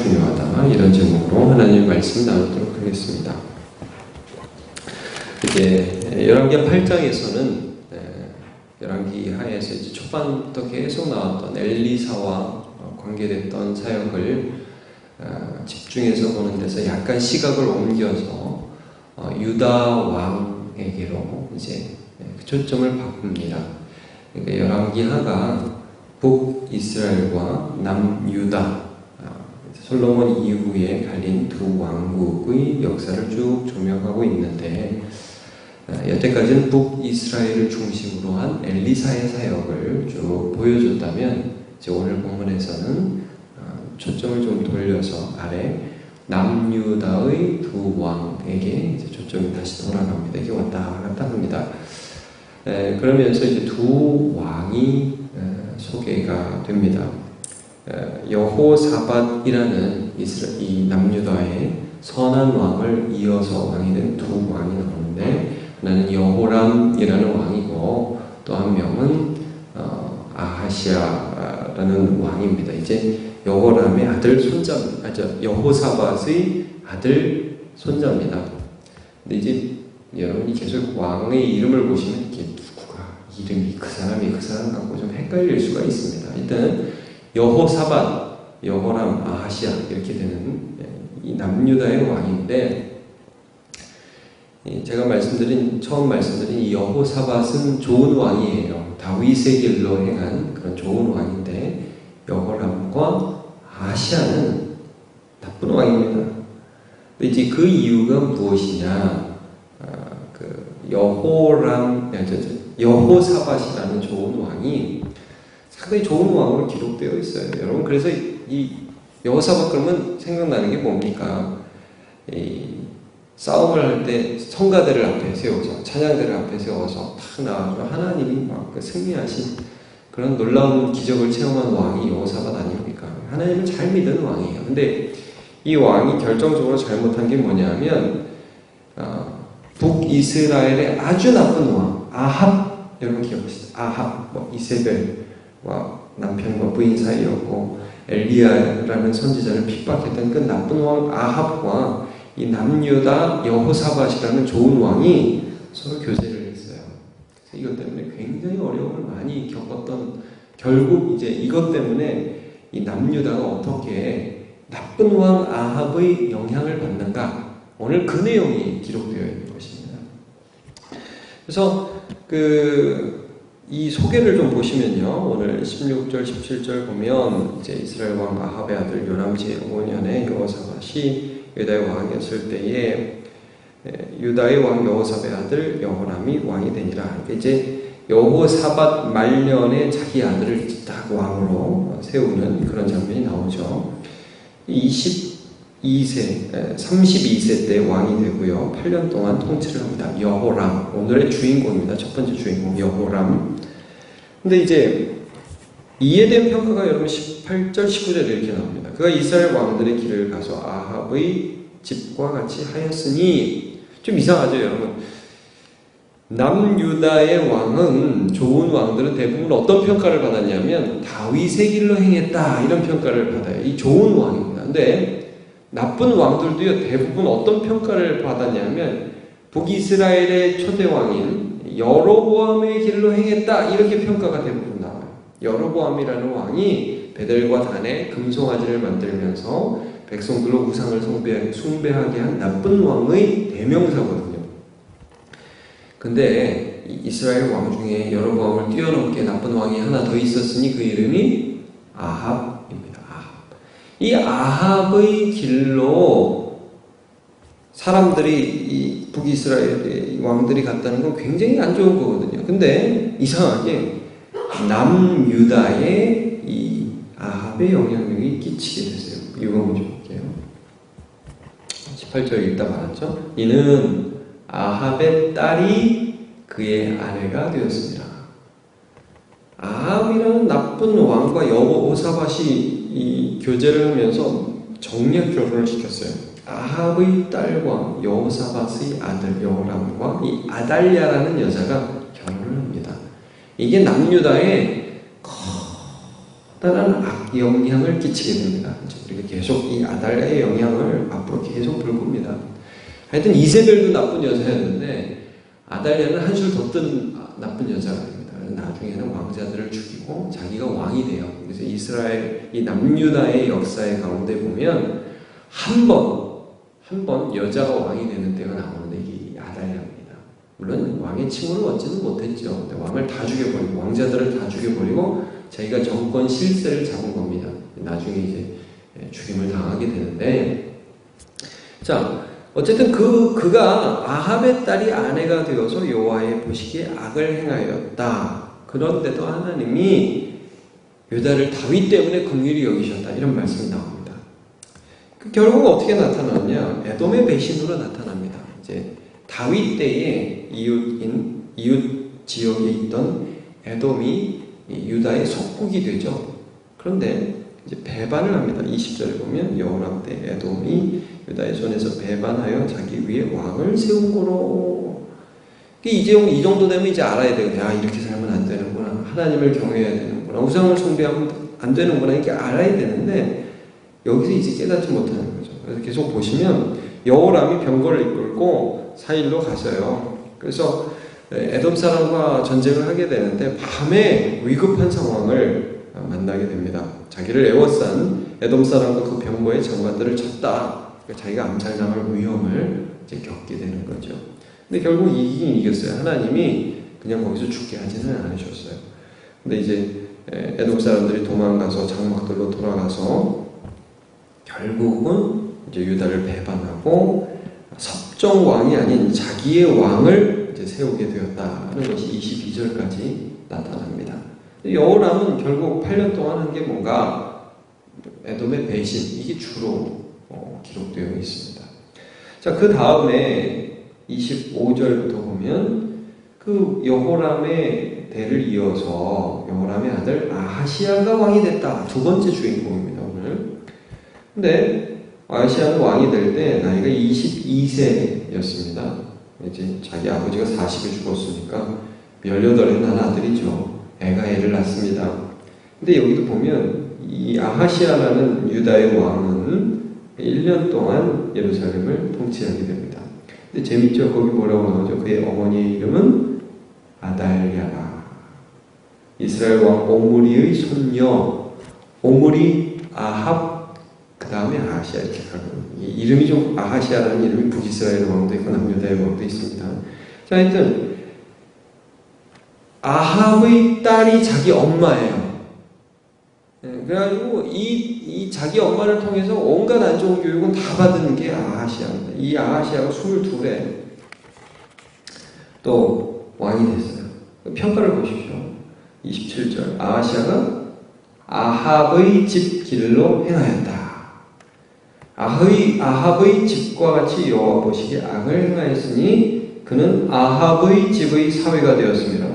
중요하다, 이런 제목으로 하나님의 말씀 나누도록 하겠습니다. 이제 열왕기 8장에서는 열왕기 하에서 이제 초반부터 계속 나왔던 엘리사와 관계됐던 사역을 집중해서 보는 데서 약간 시각을 옮겨서 유다 왕에게로 이제 초점을 바꿉니다. 그러니까 열왕기 하가 북이스라엘과 남유다, 솔로몬 이후에 갈린 두 왕국의 역사를 쭉 조명하고 있는데, 여태까지는 북이스라엘을 중심으로 한 엘리사의 사역을 쭉 보여줬다면, 이제 오늘 본문에서는 초점을 좀 돌려서 아래 남유다의 두 왕에게 이제 초점이 다시 돌아갑니다. 이게 왔다 갔다 합니다. 그러면서 이제 두 왕이 소개가 됩니다. 여호사밧이라는 이 남유다의 선한 왕을 이어서 왕이 된 두 왕이 나오는데, 하나는 여호람이라는 왕이고 또 한 명은 아하시아라는 왕입니다. 이제 여호람의 아들 손자입니다. 여호사밧의 아들 손자입니다. 근데 이제 여러분이 계속 왕의 이름을 보시면 이렇게 누구가 이름이 그 사람이 그 사람 갖고 좀 헷갈릴 수가 있습니다. 일단 여호사밧, 여호람, 아하시아 이렇게 되는 이 남유다의 왕인데, 제가 처음 말씀드린 이 여호사밧은 좋은 왕이에요. 다윗의 길로 행한 그런 좋은 왕인데, 여호람과 아하시아는 나쁜 왕입니다. 이제 그 이유가 무엇이냐? 여호사밧이라는 좋은 왕이 상당히 좋은 왕으로 기록되어 있어요. 여러분, 그래서 이 여호사밧 그러면 생각나는 게 뭡니까? 싸움을 할 때 성가대를 앞에 세워서, 찬양대를 앞에 세워서 탁 나와서 하나님이 막 승리하신 그런 놀라운 기적을 체험한 왕이 여호사밧 아닙니까? 하나님을 잘 믿는 왕이에요. 근데 이 왕이 결정적으로 잘못한 게 뭐냐면, 북이스라엘의 아주 나쁜 왕 아합, 여러분 기억하시죠? 아합, 이세벨과 남편과 부인 사이였고 엘리야라는 선지자를 핍박했던 그 나쁜 왕 아합과 이 남유다 여호사밧이라는 좋은 왕이 서로 교제를 했어요. 그래서 이것 때문에 굉장히 어려움을 많이 겪었던, 결국 이제 이것 때문에 이 남유다가 어떻게 나쁜 왕 아합의 영향을 받는가, 오늘 그 내용이 기록되어 있는 것입니다. 그래서 이 소개를 좀 보시면요, 오늘 16절, 17절 보면 이제 이스라엘 왕 아합의 아들 요람 제5년에 여호사밧이 유다의 왕이었을 때에 유다의 왕 여호사밧의 아들 여호람이 왕이 되니라. 이제 여호사밧 말년에 자기 아들을 딱 왕으로 세우는 그런 장면이 나오죠. 32세 때 왕이 되고요. 8년 동안 통치를 합니다. 여호람, 오늘의 주인공입니다. 첫 번째 주인공 여호람. 근데 이제 이에 대한 평가가 여러분 18절, 19절에 이렇게 나옵니다. 그가 이스라엘 왕들의 길을 가서 아합의 집과 같이 하였으니, 좀 이상하죠, 여러분? 남유다의 왕은, 좋은 왕들은 대부분 어떤 평가를 받았냐면 다윗의 길로 행했다, 이런 평가를 받아요. 이 좋은 왕입니다. 근데 나쁜 왕들도요, 대부분 어떤 평가를 받았냐면 북이스라엘의 초대 왕인 여로보암의 길로 행했다, 이렇게 평가가 대부분 나와요. 여로보암이라는 왕이 베델과 단에 금송아지를 만들면서 백성들로 우상을 숭배하게 한 나쁜 왕의 대명사거든요. 근데 이스라엘 왕 중에 여로보암을 뛰어넘게 나쁜 왕이 하나 더 있었으니 그 이름이 아합입니다. 이 아합의 길로 사람들이, 이 북이스라엘의 왕들이 갔다는 건 굉장히 안 좋은 거거든요. 근데 이상하게 남유다에 이 아합의 영향력이 끼치게 됐어요. 이거 좀 볼게요. 18절 읽다 말았죠. 이는 아합의 딸이 그의 아내가 되었습니다. 아합이라는 나쁜 왕과 여호사밧이 이 교제를 하면서 정략 결혼을 시켰어요. 아합의 딸과 여호사밧의 아들 여호람과 이 아달랴라는 여자가 결혼을 합니다. 이게 남유다의 악영향을 끼치게 됩니다. 우리가 계속 이 아달랴의 영향을 앞으로 계속 볼 겁니다. 하여튼 이세벨도 나쁜 여자였는데 아달랴는 한술 더 뜬 나쁜 여자가 됩니다. 나중에는 왕자들을 죽이고 자기가 왕이 돼요. 그래서 이스라엘, 이 남유다의 역사의 가운데 보면 한 번 여자가 왕이 되는 때가 나오는데 이게 아달랴입니다. 물론 왕의 칭호를 얻지는 못했죠. 근데 왕을 다 죽여버리고 왕자들을 다 죽여버리고 자기가 정권 실세를 잡은 겁니다. 나중에 이제 죽임을 당하게 되는데, 자 어쨌든 그가 아합의 딸이 아내가 되어서 여호와의 보시기에 악을 행하였다. 그런데도 하나님이 유다를 다윗 때문에 긍휼히 여기셨다. 이런 말씀이 나옵니다. 결국 어떻게 나타나느냐? 에돔의 배신으로 나타납니다. 이제 다윗 때의 이웃 지역에 있던 에돔이 유다의 속국이 되죠. 그런데 이제 배반을 합니다. 20절에 보면 여호람 때 에돔이 유다의 손에서 배반하여 자기 위에 왕을 세운 거로. 이제 이 정도 되면 이제 알아야 돼요. 야, 이렇게 살면 안 되는구나. 하나님을 경외해야 되는구나. 우상을 숭배하면 안 되는구나. 이렇게 알아야 되는데 여기서 이제 깨닫지 못하는 거죠. 그래서 계속 보시면 여호람이 병거를 이끌고 사일로 가서요. 그래서 에돔 사람과 전쟁을 하게 되는데 밤에 위급한 상황을 만나게 됩니다. 자기를 애워싼 에돔 사람과 그 병거의 장관들을 쳤다. 자기가 암살당할 위험을 이제 겪게 되는 거죠. 근데 결국 이기긴 이겼어요. 하나님이 그냥 거기서 죽게 하지는 않으셨어요. 근데 이제 에돔 사람들이 도망가서 장막들로 돌아가서 결국은 이제 유다를 배반하고 섭정 왕이 아닌 자기의 왕을 이제 세우게 되었다는 것이 22절까지 나타납니다. 여호람은 결국 8년 동안 한 게 뭔가 에돔의 배신, 이게 주로 기록되어 있습니다. 자, 그 다음에 25절부터 보면 그 여호람의 대를 이어서 여호람의 아들 아하시야가 왕이 됐다. 두 번째 주인공입니다, 오늘. 근데 아하시야는 왕이 될 때 나이가 22세였습니다. 이제 자기 아버지가 40에 죽었으니까 18에 난 아들이죠. 애가 애를 낳습니다. 근데 여기도 보면 이 아하시야라는 유다의 왕은 1년 동안 예루살렘을 통치하게 됩니다. 근데 재밌죠? 거기 뭐라고 나오죠? 그의 어머니의 이름은 아달랴라. 이스라엘 왕 오므리의 손녀, 오므리, 아합, 그 다음에 아하시야 이렇게 가고, 이름이 좀 아하시야라는 이름이 북이스라엘 왕도 있고 남유다의 왕도 있습니다. 자, 하여튼 아합의 딸이 자기 엄마예요. 그래가지고 이 자기 엄마를 통해서 온갖 안 좋은 교육은 다 받은 게 아하시야입니다. 이 아하시야가 22에 또 왕이 됐어요. 평가를 보십시오. 27절 아하시야가 아합의 집 길로 행하였다. 아합의 집과 같이 여호와 보시기에 악을 행하였으니 그는 아합의 집의 사위가 되었습니다.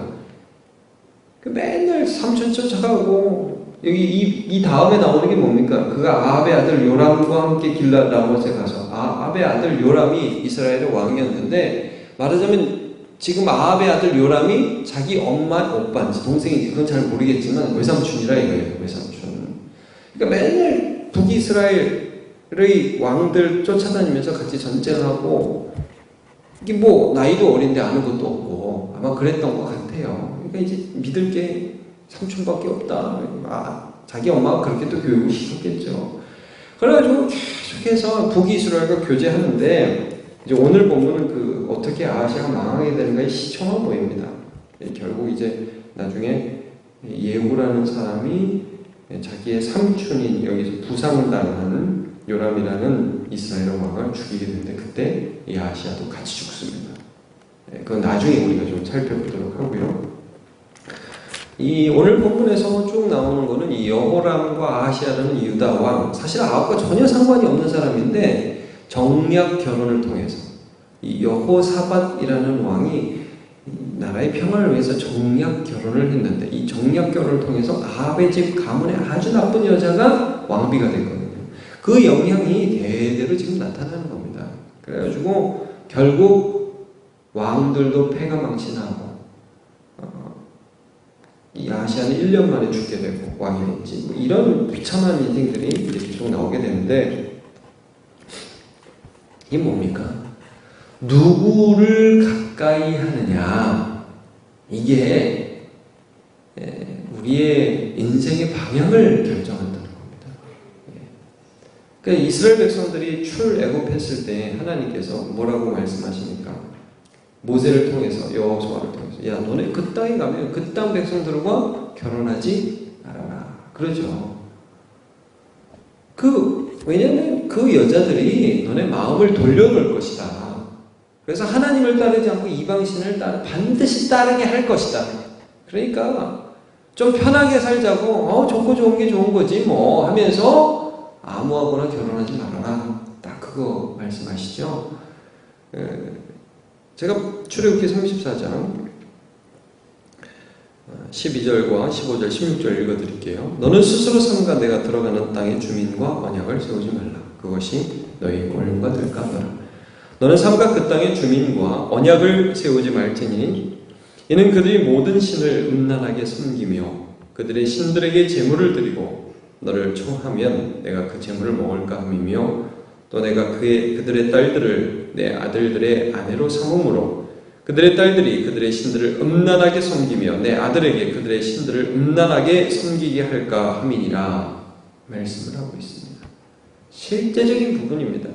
맨날 삼촌 쫓아가고 여기 이 다음에 나오는 게 뭡니까? 그가 아합의 아들 요람과 함께 길랏 라못에 가서 아합의 아들 요람이 이스라엘의 왕이었는데 말하자면 지금 아합의 아들 요람이 자기 엄마 오빠인지 동생인지 그건 잘 모르겠지만 외삼촌이라 이거예요. 외삼촌. 그러니까 맨날 북이스라엘의 왕들 쫓아다니면서 같이 전쟁하고 이게 뭐 나이도 어린데 아는 것도 없고 아마 그랬던 것 같아요. 그러니까 이제 믿을 게 삼촌밖에 없다. 자기 엄마가 그렇게 또 교육을 시켰겠죠. 그래가지고 계속해서 북이스라엘과 교제하는데 이제 오늘 본문은 그 어떻게 아하시아가 망하게 되는가의 시초만 보입니다. 결국 이제 나중에 예후라는 사람이 자기의 삼촌인 여기서 부상을 당하는 요람이라는 이스라엘 왕을 죽이게 되는데 그때 이 아하시아도 같이 죽습니다. 그건 나중에 우리가 좀 살펴보도록 하고요. 이 오늘 본문에서 쭉 나오는 거는 이 여호람과 아하시아라는 유다 왕, 사실 아합과 전혀 상관이 없는 사람인데 정략 결혼을 통해서 이 여호사밧이라는 왕이 나라의 평화를 위해서 정략 결혼을 했는데 이 정략 결혼을 통해서 아합의 집 가문의 아주 나쁜 여자가 왕비가 됐거든요. 그 영향이 대대로 지금 나타나는 겁니다. 그래가지고 결국 왕들도 패가 망신하고 이 아하시아는 1년 만에 죽게 되고 왕이 됐지. 뭐 이런 비참한 인생들이 이제 계속 나오게 되는데, 이게 뭡니까? 누구를 가까이 하느냐, 이게 우리의 인생의 방향을 결정한다는 겁니다. 그러니까 이스라엘 백성들이 출애굽했을 때 하나님께서 뭐라고 말씀하십니까? 모세를 통해서, 여호수아를 통해서, 야, 너네 그 땅에 가면 그 땅 백성들과 결혼하지 말아라. 그러죠. 왜냐면 그 여자들이 너네 마음을 돌려놓을 것이다. 그래서 하나님을 따르지 않고 이방신을 반드시 따르게 할 것이다. 그러니까 좀 편하게 살자고, 좋고 좋은 게 좋은 거지 뭐 하면서 아무하고나 결혼하지 말아라. 딱 그거 말씀하시죠. 제가 출애굽기 34장 12절과 15절, 16절 읽어드릴게요. 너는 스스로 삼가 내가 들어가는 땅의 주민과 언약을 세우지 말라. 그것이 너희 권능과 될까 하라. 너는 삼가 그 땅의 주민과 언약을 세우지 말 테니 이는 그들이 모든 신을 음란하게 섬기며 그들의 신들에게 제물을 드리고 너를 청하면 내가 그 제물을 먹을까 함이며 또 내가 그들의 딸들을 내 아들들의 아내로 삼음으로 그들의 딸들이 그들의 신들을 음란하게 섬기며 내 아들에게 그들의 신들을 음란하게 섬기게 할까 함이니라 말씀을 하고 있습니다. 실제적인 부분입니다.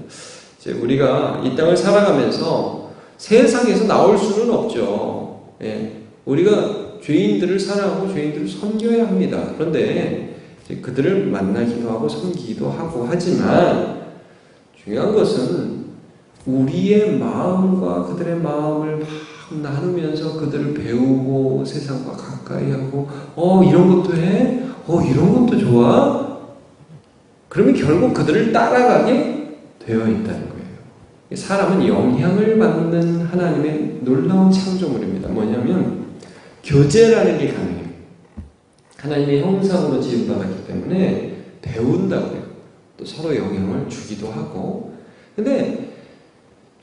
이제 우리가 이 땅을 살아가면서 세상에서 나올 수는 없죠. 우리가 죄인들을 사랑하고 죄인들을 섬겨야 합니다. 그런데 그들을 만나기도 하고 섬기기도 하고 하지만 중요한 것은 우리의 마음과 그들의 마음을 막 나누면서 그들을 배우고 세상과 가까이 하고 이런 것도 해? 이런 것도 좋아? 그러면 결국 그들을 따라가게 되어 있다는 거예요. 사람은 영향을 받는 하나님의 놀라운 창조물입니다. 뭐냐면 교제라는 게 가능해요. 하나님의 형상으로 지음받았기 때문에 배운다고요. 또 서로 영향을 주기도 하고. 근데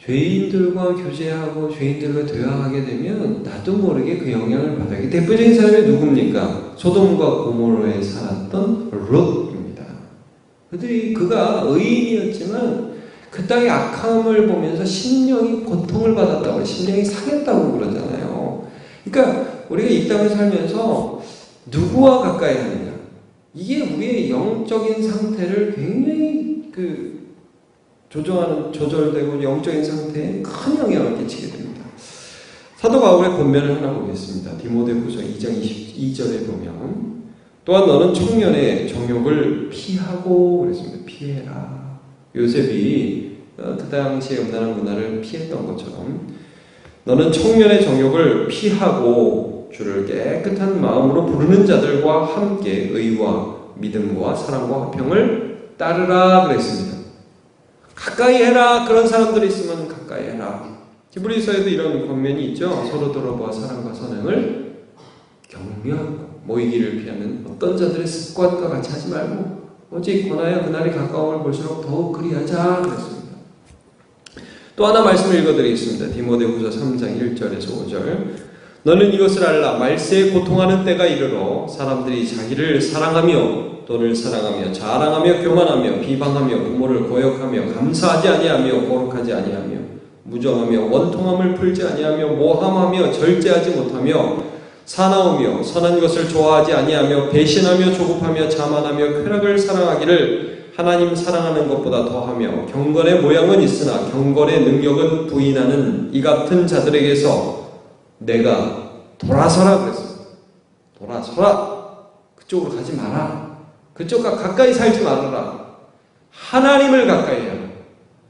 죄인들과 교제하고 죄인들과 대화하게 되면 나도 모르게 그 영향을 받아요. 대표적인 사람이 누굽니까? 소돔과 고모로에 살았던 롯입니다. 그가 의인이었지만 그 땅의 악함을 보면서 심령이 고통을 받았다고, 심령이 상했다고 그러잖아요. 그러니까 우리가 이 땅을 살면서 누구와 가까이 하느냐, 이게 우리의 영적인 상태를 굉장히 조절되고 영적인 상태에 큰 영향을 끼치게 됩니다. 사도 바울의 권면을 하나 보겠습니다. 디모데후서 2장 22절에 보면 또한 너는 청년의 정욕을 피하고 그랬습니다. 피해라. 요셉이 그 당시에 음란한 문화를 피했던 것처럼 너는 청년의 정욕을 피하고 주를 깨끗한 마음으로 부르는 자들과 함께 의와 믿음과 사랑과 화평을 따르라 그랬습니다. 가까이 해라. 그런 사람들이 있으면 가까이 해라. 히브리서에도 이런 권면이 있죠. 서로 돌아보아 사랑과 선행을 격려하고 모이기를 피하는 어떤 자들의 습관과 같이 하지 말고 오직 권하여 그날이 가까움을 볼수록 더욱 그리하자 그랬습니다. 또 하나 말씀을 읽어드리겠습니다. 디모데후서 3장 1절에서 5절. 너는 이것을 알라. 말세에 고통하는 때가 이르러 사람들이 자기를 사랑하며 돈을 사랑하며 자랑하며 교만하며 비방하며 부모를 거역하며 감사하지 아니하며 거룩하지 아니하며 무정하며 원통함을 풀지 아니하며 모함하며 절제하지 못하며 사나우며 선한 것을 좋아하지 아니하며 배신하며 조급하며 자만하며 쾌락을 사랑하기를 하나님 사랑하는 것보다 더하며 경건의 모양은 있으나 경건의 능력은 부인하는 이 같은 자들에게서 내가 돌아서라 그랬습니다. 돌아서라. 그쪽으로 가지 마라. 그쪽과 가까이 살지 말아라. 하나님을 가까이 하라.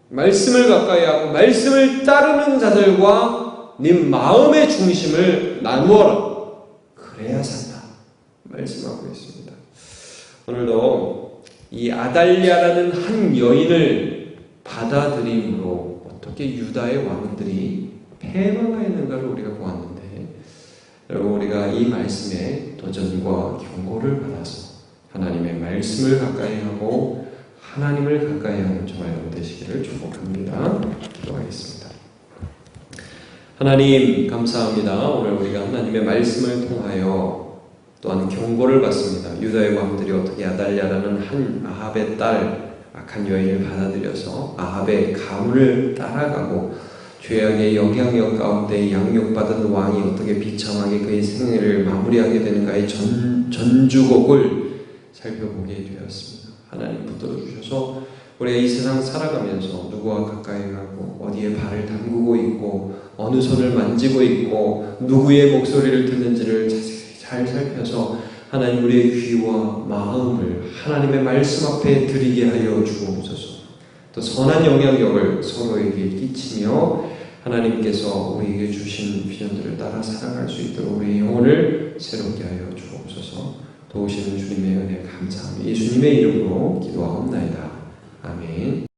말씀을 가까이 하고 말씀을 따르는 자들과 네 마음의 중심을 나누어라. 그래야 산다. 말씀하고 있습니다. 오늘도 이 아달랴라는 한 여인을 받아들임으로 어떻게 유다의 왕들이 패망하였는가를 우리가 보았는데, 여러분 우리가 이 말씀에 도전과 경고를 받아서 하나님의 말씀을 가까이 하고 하나님을 가까이 하는 저와 여러분 되시기를 축복합니다. 기도하겠습니다. 하나님 감사합니다. 오늘 우리가 하나님의 말씀을 통하여 또한 경고를 받습니다. 유다의 왕들이 어떻게 아달랴라는 한 아합의 딸 악한 여인을 받아들여서 아합의 가문을 따라가고 죄악의 영향력 가운데 양육받은 왕이 어떻게 비참하게 그의 생애를 마무리하게 되는가의 전주곡을 살펴보게 되었습니다. 하나님 붙들어 주셔서 우리가 이 세상 살아가면서 누구와 가까이 가고 어디에 발을 담그고 있고 어느 손을 만지고 있고 누구의 목소리를 듣는지를 자세히 잘 살펴서 하나님 우리의 귀와 마음을 하나님의 말씀 앞에 드리게 하여 주옵소서. 또 선한 영향력을 서로에게 끼치며 하나님께서 우리에게 주신 비전들을 따라 살아갈 수 있도록 우리의 영혼을 새롭게 하여 주옵소서. 도우시는 주님의 은혜 감사합니다. 예수님의 이름으로 기도하옵나이다. 아멘.